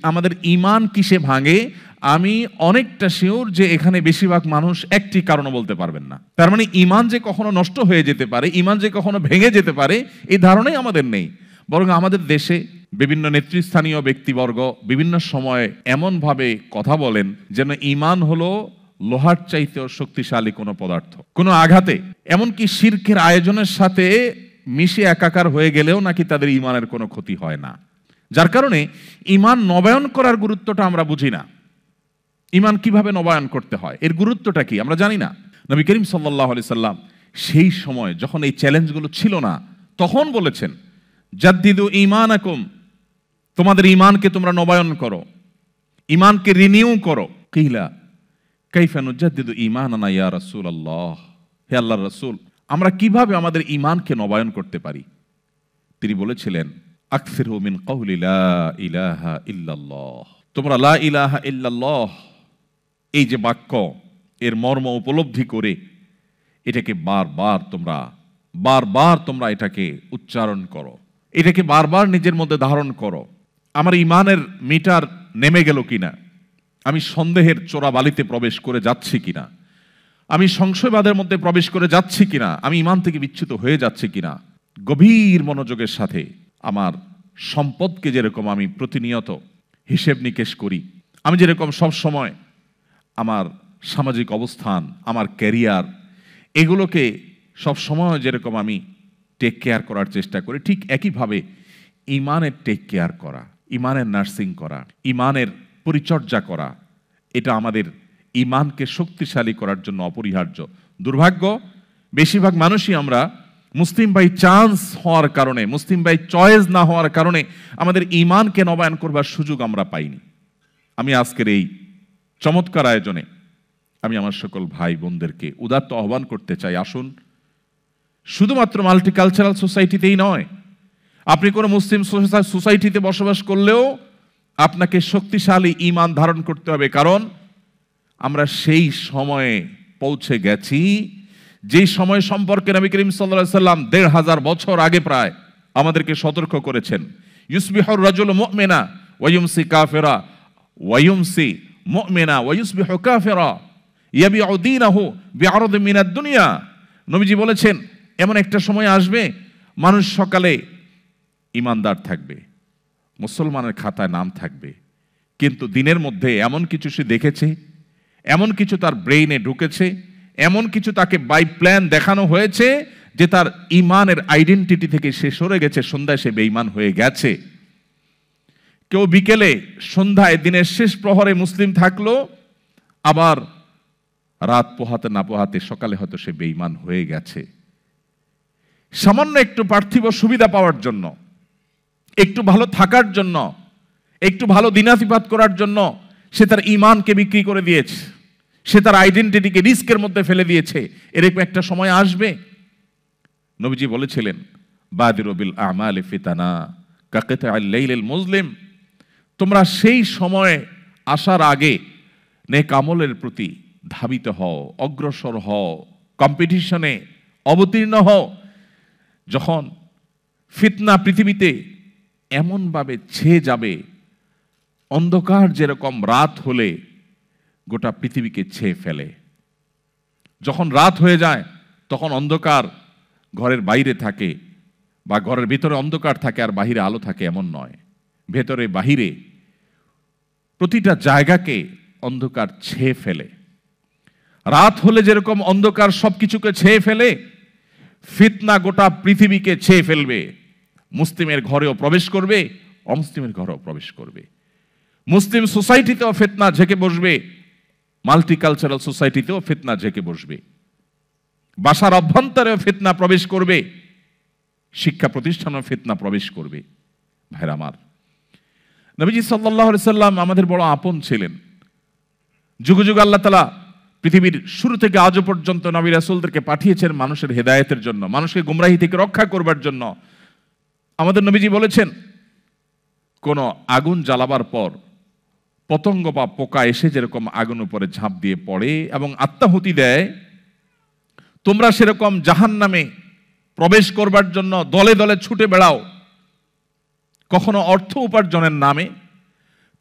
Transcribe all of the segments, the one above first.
আমাদের ঈমান কিসে ভাঙে আমি অনেকটা শিওর যে এখানে বেশিরভাগ মানুষ একটি কারণও বলতে পারবেন না। তার মানে ঈমান যে কখনো নষ্ট হয়ে যেতে পারে, ঈমান যে কখনো ভেঙে যেতে পারে, এই ধারণাই আমাদের নেই। বরং আমাদের দেশে বিভিন্ন নেতৃস্থানীয় ব্যক্তিবর্গ বিভিন্ন সময়ে এমনভাবে কথা বলেন যেন ঈমান হলো লোহার চাইতেও শক্তিশালী কোনো পদার্থ। কোনো আঘাতে এমনকি শিরকের আয়োজনের সাথে মিশে একাকার হয়ে গেলেও নাকি তাদের ঈমানের কোনো ক্ষতি হয় না। যার কারণে ঈমান নবায়ন করার গুরুত্বটা আমরা বুঝি না। ঈমান কিভাবে নবায়ন করতে হয়, এর গুরুত্বটা কি আমরা জানি না। নবী করিম সাল্লাল্লাহু আলাইহি সাল্লাম সেই সময় যখন এই চ্যালেঞ্জগুলো ছিল না, তখন বলেছেন জাদ্দিদু ঈমানাকুম, তোমাদের ঈমানকে তোমরা নবায়ন করো, ঈমানকে রিনিউ করো। কিলা কাইফা নুজাদ্দিদু ঈমানানা ইয়া রাসূলুল্লাহ, হে আল্লাহর রাসূল, আমরা কিভাবে আমাদের ঈমানকে নবায়ন করতে পারি? তিনি বলেছিলেন আকসিরু মিন কওলি লা ইলাহা ইল্লাল্লাহ, তোমরা লা ইলাহা ইল্লাল্লাহ এই যে বাক্য, এর মর্ম উপলব্ধি করে এটাকে বারবার তোমরা এটাকে উচ্চারণ করো, এটাকে বারবার নিজের মধ্যে ধারণ করো। আমার ঈমানের মিটার নেমে গেল কিনা, আমি সন্দেহের চোরা বালিতে প্রবেশ করে যাচ্ছি কিনা, আমি সংশয়বাদের মধ্যে প্রবেশ করে যাচ্ছি কিনা, আমি ঈমান থেকে বিচ্যুত হয়ে যাচ্ছি কিনা। গভীর মনোযোগের সাথে আমার সম্পদকে যেরকম আমি প্রতিনিয়ত হিসেব নিকেশ করি, আমি যেরকম সব সময় আমার সামাজিক অবস্থান, আমার ক্যারিয়ার, এগুলোকে সব সময় যেরকম আমি টেক কেয়ার করার চেষ্টা করি, ঠিক একইভাবে ঈমানের টেক কেয়ার করা, ঈমানের নার্সিং করা, ঈমানের পরিচর্যা করা, এটা আমাদের ঈমানকে শক্তিশালী করার জন্য অপরিহার্য। দুর্ভাগ্য, বেশিরভাগ মানুষই আমরা মুসলিম বাই চান্স হওয়ার কারণে, মুসলিম বাই চয়েস না হওয়ার কারণে আমাদের ঈমানকে নবায়ন করবার সুযোগ আমরা পাইনি। আমি আজকের এই চমৎকার আয়োজনে আমি আমার সকল ভাই বোনদেরকে উদাত্ত আহ্বান করতে চাই, আসুন শুধুমাত্র মাল্টিকালচারাল সোসাইটিতেই নয়, আপনি কোনো মুসলিম সোসাইটিতে বসবাস করলেও আপনাকে শক্তিশালী ঈমান ধারণ করতে হবে। কারণ আমরা সেই সময়ে পৌঁছে গেছি যেই সময় সম্পর্কে নবী করিম সাল্লাল্লাহু আলাইহি সাল্লাম ১৫০০ বছর আগে প্রায় আমাদেরকে সতর্ক করেছেন। ইউসবিহুর রাজুলু মুমিনা ওয়া ইউমসি কাফিরা ওয়া ইউমসি মুমিনা ওয়া ইউসবিহু কাফিরা ইয়াবিউ দীনাহু বিআরদিন মিনাদ দুনিয়া। নবীজি বলেছেন এমন একটা সময় আসবে মানুষ সকালে ঈমানদার থাকবে, মুসলমানের খাতায় নাম থাকবে, কিন্তু দিনের মধ্যে এমন কিছু সে দেখেছে, এমন কিছু তার ব্রেইনে ঢুকেছে, এমন কিছু তাকে বাই প্ল্যান দেখানো হয়েছে যে তার ঈমানের আইডেন্টিটি থেকে সে সরে গেছে, সন্ধ্যায় সে বেঈমান হয়ে গেছে। কেউ বিকেলে সন্ধ্যায় দিনের শেষ প্রহরে মুসলিম থাকলো, আবার রাত পোহাতে না পোহাতে সকালে হয়তো সে বেঈমান হয়ে গেছে। সামান্য একটু পার্থিব সুবিধা পাওয়ার জন্য, একটু ভালো থাকার জন্য, একটু ভালো দিনাতিপাত করার জন্য সে তার ঈমানকে বিক্রি করে দিয়েছে, সে তার আইডেন্টিটিকে রিস্কের মধ্যে ফেলে দিয়েছে। এরকম একটা সময় আসবে। নবীজি বলেছিলেন বাদিরু বিল আমালি ফিতানা কাকিতা'আল লাইলিল মুজলিম, তোমরা সেই সময় আসার আগে নেক আমলের প্রতি ধাবিত হও, অগ্রসর হও, কম্পিটিশনে অবতীর্ণ হও, যখন ফিতনা পৃথিবীতে এমনভাবে ছেয়ে যাবে, অন্ধকার যেরকম রাত হলে গোটা পৃথিবীকে ছেয়ে ফেলে, যখন রাত হয়ে যায় তখন অন্ধকার ঘরের বাইরে থাকে বা ঘরের ভিতরে অন্ধকার থাকে আর বাহিরে আলো থাকে এমন নয়, ভেতরে বাহিরে প্রতিটা জায়গাকে অন্ধকার ছেয়ে ফেলে। রাত হলে যেরকম অন্ধকার সবকিছুকে ছেয়ে ফেলে, ফিতনা গোটা পৃথিবীকে ছেয়ে ফেলবে। মুসলিমের ঘরেও প্রবেশ করবে, অমুসলিমের ঘরেও প্রবেশ করবে। মুসলিম সোসাইটিতেও ফিতনা ঝেঁকে বসবে, মাল্টিকালচারাল সোসাইটিতেও ফিতনা ঝেঁকে বসবে। বাসার অভ্যন্তরেও ফিতনা প্রবেশ করবে, শিক্ষা প্রতিষ্ঠানেও ফিতনা প্রবেশ করবে। ভাইরা আমার, নবীজি সাল্লাল্লাহু আলাইহি সাল্লাম আমাদের বড় আপন ছিলেন। যুগ যুগ আল্লাহ তাআলা পৃথিবীর শুরু থেকে আজও পর্যন্ত নবী রাসূলদেরকে পাঠিয়েছেন মানুষের হেদায়েতের জন্য, মানুষকে গুমরাহি থেকে রক্ষা করবার জন্য। আমাদের নবীজি বলেছেন কোন আগুন জ্বালাবার পর পতঙ্গ বা পোকা এসে যেরকম আগুন উপরে ঝাঁপ দিয়ে পড়ে এবং আত্মাহুতি দেয়, তোমরা সেরকম জাহান্নামে প্রবেশ করবার জন্য দলে দলে ছুটে বেড়াও, কখনো অর্থ উপার্জনের নামে,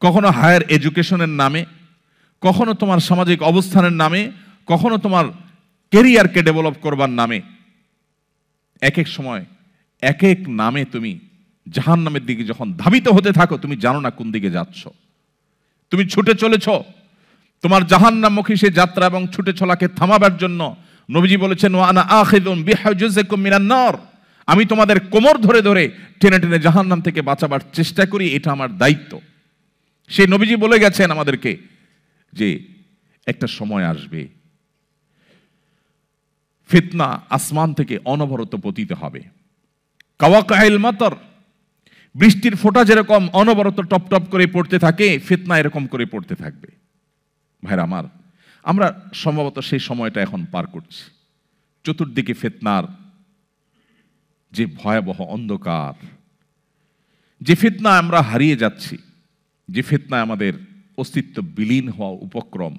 কখনো হায়ার এডুকেশনের নামে, কখনো তোমার সামাজিক অবস্থানের নামে, কখনো তোমার কেরিয়ারকে ডেভেলপ করবার নামে, এক এক সময় এক এক নামে তুমি জাহান্নামের দিকে যখন ধাবিত হতে থাকো, তুমি জানো না কোন দিকে যাচ্ছ। তুমি ছুটে চলেছ তোমার জাহান্নামমুখী সেই যাত্রা এবং ছুটে চলাকে থামাবার জন্য। নবীজি বলেছেন, ওয়া আনা আখিযুম বিহুজুজিকুম মিনান নার, আমি তোমাদের কোমর ধরে ধরে টেনে টেনে জাহান্নাম থেকে বাঁচাবার চেষ্টা করি, এটা আমার দায়িত্ব। সেই নবীজি বলে গেছেন আমাদেরকে যে একটা সময় আসবে, ফিতনা আসমান থেকে অনবরত পতিত হবে। কাওয়াকাইল মাতর, বৃষ্টির ফোঁটা যেরকম অনবরত টপ টপ করে পড়তে থাকে, ফিতনা এরকম করে পড়তে থাকবে। ভাইরা আমার, আমরা সম্ভবত সেই সময়টা এখন পার করছি। চতুর্দিকে ফিতনার যে ভয়াবহ অন্ধকার, যে ফিতনা আমরা হারিয়ে যাচ্ছি, যে ফিতনায় আমাদের অস্তিত্ব বিলীন হওয়া উপক্রম,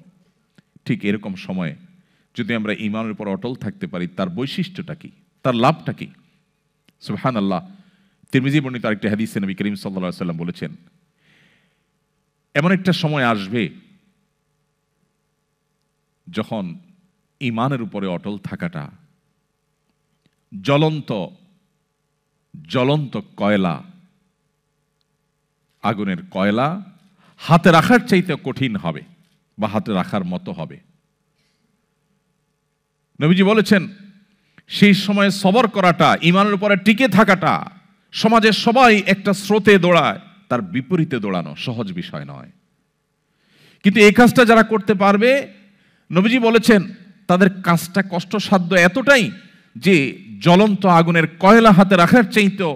ঠিক এরকম সময়ে যদি আমরা ঈমানের উপর অটল থাকতে পারি, তার বৈশিষ্ট্যটা কি, তার লাভটা কি? সুবহানাল্লাহ। তিরমিজি বর্ণিত আরেকটি হাদিসে নবী করিম সাল্লাল্লাহু আলাইহি ওয়াসাল্লাম বলেছেন, এমন একটা সময় আসবে যখন ঈমানের উপরে অটল থাকাটা জ্বলন্ত জ্বলন্ত কয়লা, আগুনের কয়লা হাতে রাখার চাইতে কঠিন হবে বা হাতে রাখার মতো হবে। নবীজি বলেছেন, সেই সময় সবর করাটা, ঈমানের উপরে টিকে থাকাটা, সমাজের সবাই একটা স্রোতে দৌড়ায়, তার বিপরীতে দৌড়ানো সহজ বিষয় নয়। কিন্তু এই কাজটা যারা করতে পারবে, নবীজি বলেছেন তাদের কাজটা কষ্টসাধ্য এতটাই যে জ্বলন্ত আগুনের কয়লা হাতে রাখার চাইতেও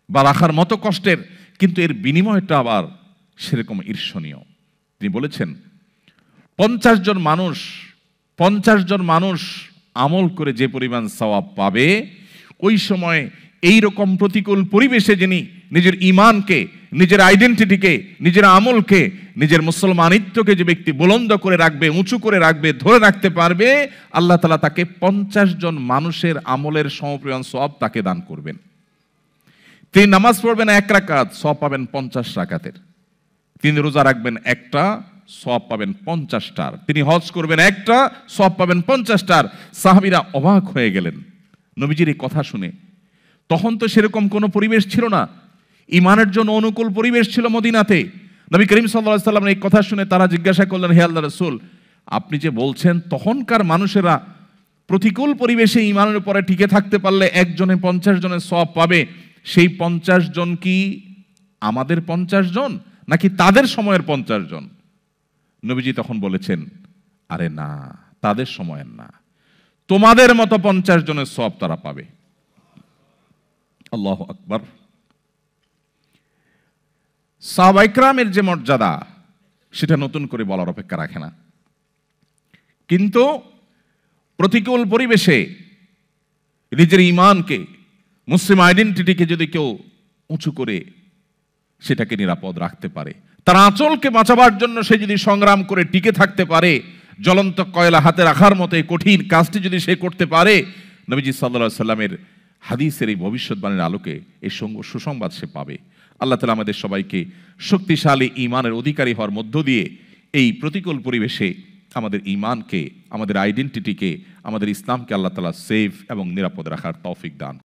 বা রাখার মতো কষ্টের, কিন্তু এর বিনিময়টা আবার সেরকম ঈর্ষণীয়। তিনি বলেছেন 50 জন মানুষ আমল করে যে পরিমাণ সওয়াব পাবে, ওই সময় এই রকম প্রতিকূল পরিবেশে যিনি নিজের ঈমানকে, নিজের আইডেন্টিটিকে, নিজের আমলকে, নিজের মুসলমানিত্বকে যে ব্যক্তি বুলন্দ করে রাখবে, উঁচু করে রাখবে, ধরে রাখতে পারবে, আল্লাহ তাআলা তাকে 50 জন মানুষের আমলের সমপরিমাণ সওয়াব তাকে দান করবেন। তিনি নামাজ পড়বেন 1 রাকাত, সওয়াব পাবেন 50 রাকাতের। তিনি রোজা রাখবেন একটা, সওয়াব পাবেন 50টার। তিনি হজ করবেন একটা, সওয়াব পাবেন 50টার। সাহাবীরা অবাক হয়ে গেলেন নবীজির এই কথা শুনে। তখন তো সেরকম কোনো পরিবেশ ছিল না, ঈমানের জন্য অনুকূল পরিবেশ ছিল মদিনাতে। নবী করিম সাল্লাল্লাহু আলাইহি ওয়াসাল্লাম এই কথা শুনে তারা জিজ্ঞাসা করলেন, হে আল্লাহর রাসূল, আপনি যে বলছেন তখনকার মানুষেরা প্রতিকূল পরিবেশে ঈমানের উপরে টিকে থাকতে পারলে একজনে 50 জনের সওয়াব পাবে, সেই 50 জন কি আমাদের 50 জন নাকি তাদের সময়ের 50 জন? নবীজি তখন বলেছেন, আরে না, তাদের সময়ের না, তোমাদের মতো 50 জনের সওয়াব তারা পাবে। আল্লাহু আকবার। সাহাবায়ে কেরামের যে মর্যাদা, সেটা নতুন করে বলার অপেক্ষা রাখে না। কিন্তু প্রতিকূল পরিবেশে নিজের ঈমানকে, মুসলিম আইডেন্টিটিকে যদি কেউ উঁচু করে সেটাকে নিরাপদ রাখতে পারে, তার আঁচলকে বাঁচাবার জন্য সে যদি সংগ্রাম করে টিকে থাকতে পারে, জ্বলন্ত কয়লা হাতে রাখার মতো এই কঠিন কাজটি যদি সে করতে পারে, নবীজি সাল্লাল্লাহু আলাইহি সাল্লামের হাদিসের এই ভবিষ্যৎবাণীর আলোকে এই সুসংবাদ সে পাবে। আল্লাহ তাআলা আমাদের সবাইকে শক্তিশালী ঈমানের অধিকারী হওয়ার মধ্য দিয়ে এই প্রতিকূল পরিবেশে আমাদের ঈমানকে, আমাদের আইডেন্টিটিকে, আমাদের ইসলামকে আল্লাহ তাআলা সেফ এবং নিরাপদ রাখার তৌফিক দান